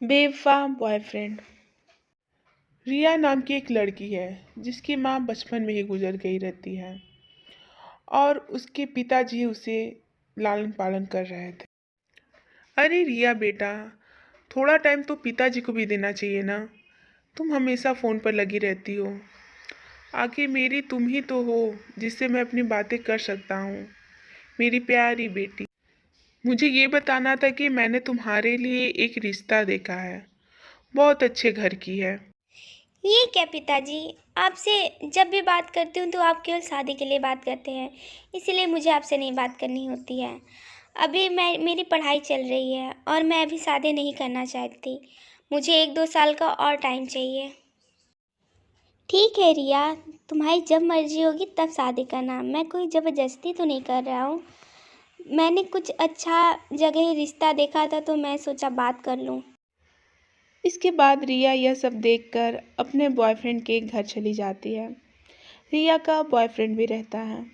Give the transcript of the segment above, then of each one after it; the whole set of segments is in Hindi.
बेवफा बॉयफ्रेंड। रिया नाम की एक लड़की है जिसकी माँ बचपन में ही गुजर गई रहती है और उसके पिताजी उसे लालन पालन कर रहे थे। अरे रिया बेटा, थोड़ा टाइम तो पिताजी को भी देना चाहिए ना। तुम हमेशा फ़ोन पर लगी रहती हो। आखिर मेरी तुम ही तो हो जिससे मैं अपनी बातें कर सकता हूँ। मेरी प्यारी बेटी, मुझे ये बताना था कि मैंने तुम्हारे लिए एक रिश्ता देखा है। बहुत अच्छे घर की है। ये क्या पिताजी, आपसे जब भी बात करती हूँ तो आप केवल शादी के लिए बात करते हैं। इसीलिए मुझे आपसे नहीं बात करनी होती है। अभी मेरी पढ़ाई चल रही है और मैं अभी शादी नहीं करना चाहती। मुझे 1-2 साल का और टाइम चाहिए। ठीक है रिया, तुम्हारी जब मर्जी होगी तब शादी करना। मैं कोई ज़बरदस्ती तो नहीं कर रहा हूँ। मैंने कुछ अच्छा जगह रिश्ता देखा था तो मैं सोचा बात कर लूँ। इसके बाद रिया यह सब देखकर अपने बॉयफ्रेंड के घर चली जाती है। रिया का बॉयफ्रेंड भी रहता है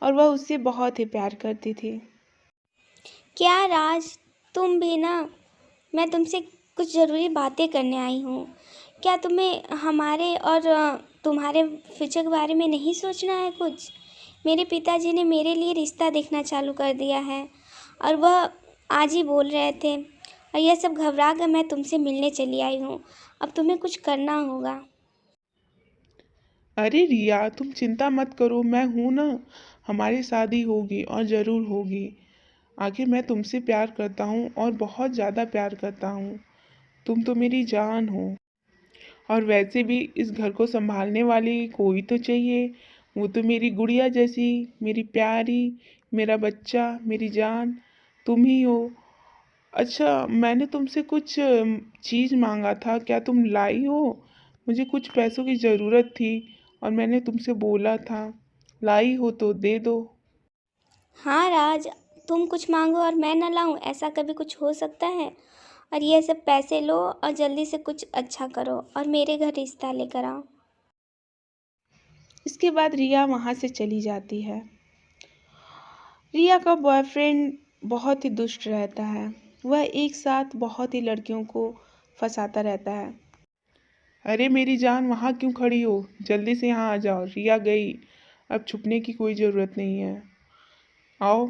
और वह उससे बहुत ही प्यार करती थी। क्या राज, तुम भी ना? मैं तुमसे कुछ ज़रूरी बातें करने आई हूँ। क्या तुम्हें हमारे और तुम्हारे फ्यूचर के बारे में नहीं सोचना है कुछ? मेरे पिताजी ने मेरे लिए रिश्ता देखना चालू कर दिया है और वह आज ही बोल रहे थे, और यह सब घबरा कर मैं तुमसे मिलने चली आई हूँ। अब तुम्हें कुछ करना होगा। अरे रिया, तुम चिंता मत करो, मैं हूँ ना। हमारी शादी होगी और ज़रूर होगी। आखिर मैं तुमसे प्यार करता हूँ और बहुत ज़्यादा प्यार करता हूँ। तुम तो मेरी जान हो। और वैसे भी इस घर को संभालने वाली कोई तो चाहिए। वो तो मेरी गुड़िया जैसी, मेरी प्यारी, मेरा बच्चा, मेरी जान तुम ही हो। अच्छा, मैंने तुमसे कुछ चीज़ मांगा था, क्या तुम लाई हो? मुझे कुछ पैसों की ज़रूरत थी और मैंने तुमसे बोला था। लाई हो तो दे दो। हाँ राज, तुम कुछ मांगो और मैं न लाऊं, ऐसा कभी कुछ हो सकता है? और ये सब पैसे लो और जल्दी से कुछ अच्छा करो और मेरे घर रिश्ता लेकर आओ। इसके बाद रिया वहाँ से चली जाती है। रिया का बॉयफ्रेंड बहुत ही दुष्ट रहता है। वह एक साथ बहुत ही लड़कियों को फंसाता रहता है। अरे मेरी जान, वहाँ क्यों खड़ी हो? जल्दी से यहाँ आ जाओ। रिया गई, अब छुपने की कोई ज़रूरत नहीं है। आओ।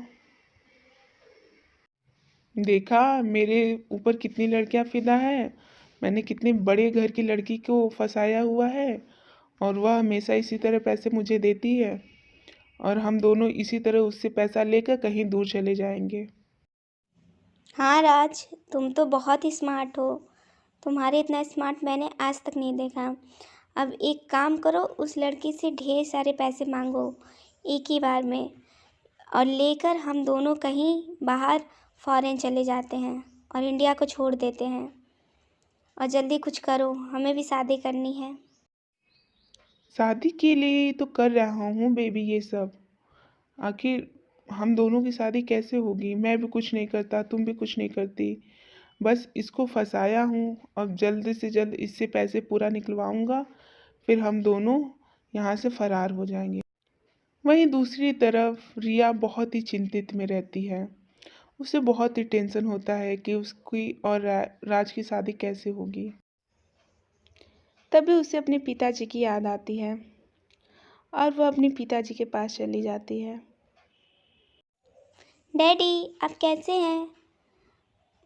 देखा मेरे ऊपर कितनी लड़कियां फिदा है। मैंने कितने बड़े घर की लड़की को फंसाया हुआ है और वह हमेशा इसी तरह पैसे मुझे देती है और हम दोनों इसी तरह उससे पैसा लेकर कहीं दूर चले जाएंगे। हाँ राज, तुम तो बहुत ही स्मार्ट हो। तुम्हारे इतना स्मार्ट मैंने आज तक नहीं देखा। अब एक काम करो, उस लड़की से ढेर सारे पैसे मांगो एक ही बार में, और लेकर हम दोनों कहीं बाहर फॉरेन चले जाते हैं और इंडिया को छोड़ देते हैं। और जल्दी कुछ करो, हमें भी शादी करनी है। शादी के लिए तो कर रहा हूँ बेबी ये सब। आखिर हम दोनों की शादी कैसे होगी? मैं भी कुछ नहीं करता, तुम भी कुछ नहीं करती। बस इसको फंसाया हूँ। अब जल्द से जल्द इससे पैसे पूरा निकलवाऊंगा, फिर हम दोनों यहाँ से फरार हो जाएंगे। वहीं दूसरी तरफ रिया बहुत ही चिंतित में रहती है। उसे बहुत ही टेंशन होता है कि उसकी और राज की शादी कैसे होगी। तभी उसे अपने पिताजी की याद आती है और वह अपने पिताजी के पास चली जाती है। डैडी, आप कैसे हैं?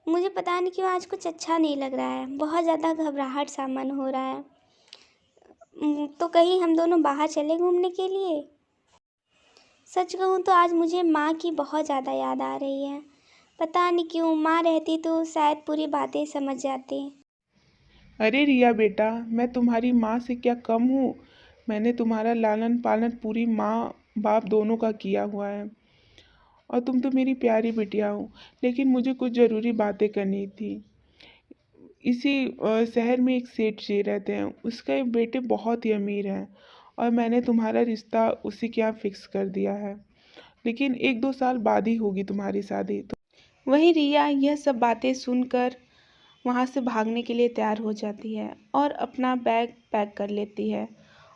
मुझे पता नहीं क्यों आज कुछ अच्छा नहीं लग रहा है। बहुत ज़्यादा घबराहट सा मन हो रहा है। तो कहीं हम दोनों बाहर चले घूमने के लिए? सच कहूँ तो आज मुझे माँ की बहुत ज़्यादा याद आ रही है। पता नहीं क्यों, माँ रहती तो शायद पूरी बातें समझ जाती। अरे रिया बेटा, मैं तुम्हारी माँ से क्या कम हूँ? मैंने तुम्हारा लालन पालन पूरी माँ बाप दोनों का किया हुआ है और तुम तो मेरी प्यारी बिटिया हो। लेकिन मुझे कुछ ज़रूरी बातें करनी थी। इसी शहर में एक सेठ जी रहते हैं, उसके बेटे बहुत ही अमीर हैं और मैंने तुम्हारा रिश्ता उसी के यहाँ फिक्स कर दिया है। लेकिन 1-2 साल बाद ही होगी तुम्हारी शादी। तो वहीं रिया यह सब बातें सुनकर वहाँ से भागने के लिए तैयार हो जाती है और अपना बैग पैक कर लेती है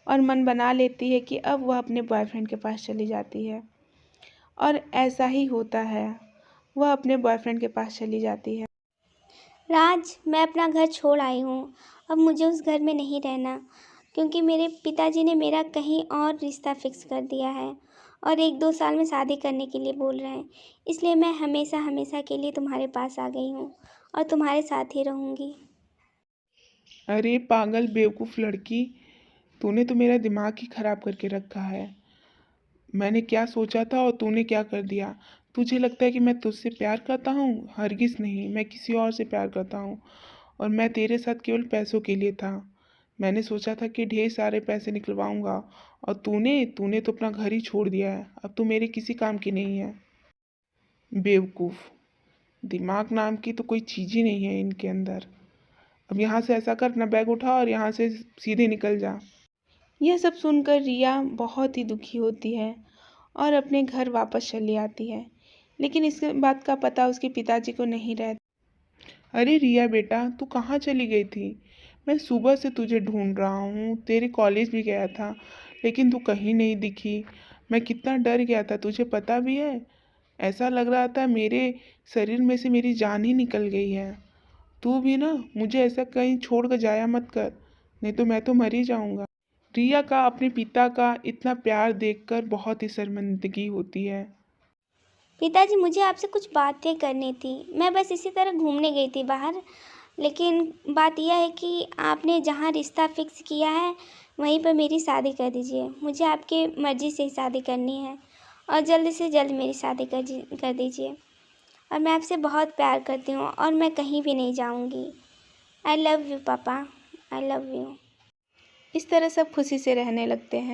और मन बना लेती है कि अब वह अपने बॉयफ्रेंड के पास चली जाती है। और ऐसा ही होता है, वह अपने बॉयफ्रेंड के पास चली जाती है। राज, मैं अपना घर छोड़ आई हूँ। अब मुझे उस घर में नहीं रहना, क्योंकि मेरे पिताजी ने मेरा कहीं और रिश्ता फिक्स कर दिया है और 1-2 साल में शादी करने के लिए बोल रहे हैं। इसलिए मैं हमेशा हमेशा के लिए तुम्हारे पास आ गई हूँ और तुम्हारे साथ ही रहूँगी। अरे पागल बेवकूफ़ लड़की, तूने तो मेरा दिमाग ही खराब करके रखा है। मैंने क्या सोचा था और तूने क्या कर दिया। तुझे लगता है कि मैं तुझसे प्यार करता हूँ? हरगिज़ नहीं, मैं किसी और से प्यार करता हूँ। और मैं तेरे साथ केवल पैसों के लिए था। मैंने सोचा था कि ढेर सारे पैसे निकलवाऊंगा, और तूने तूने तो अपना घर ही छोड़ दिया है। अब तू मेरे किसी काम की नहीं है। बेवकूफ़, दिमाग नाम की तो कोई चीज़ ही नहीं है इनके अंदर। अब यहाँ से ऐसा कर, अपना बैग उठा और यहाँ से सीधे निकल जा। यह सब सुनकर रिया बहुत ही दुखी होती है और अपने घर वापस चली आती है। लेकिन इस बात का पता उसके पिताजी को नहीं रहता। अरे रिया बेटा, तू कहाँ चली गई थी? मैं सुबह से तुझे ढूंढ रहा हूँ, तेरे कॉलेज भी गया था, लेकिन तू कहीं नहीं दिखी। मैं कितना डर गया था, तुझे पता भी है। ऐसा लग रहा था मेरे शरीर में से मेरी जान ही निकल गई है। तू भी ना मुझे ऐसा कहीं छोड़ कर जाया मत कर, नहीं तो मैं तो मर ही जाऊंगा। रिया का अपने पिता का इतना प्यार देखकर बहुत ही शर्मिंदगी होती है। पिताजी, मुझे आपसे कुछ बातें करनी थी। मैं बस इसी तरह घूमने गई थी बाहर। लेकिन बात यह है कि आपने जहाँ रिश्ता फिक्स किया है वहीं पर मेरी शादी कर दीजिए। मुझे आपके मर्ज़ी से ही शादी करनी है और जल्द से जल्द मेरी शादी कर दीजिए। और मैं आपसे बहुत प्यार करती हूँ और मैं कहीं भी नहीं जाऊँगी। आई लव यू पापा, आई लव यू। इस तरह सब खुशी से रहने लगते हैं।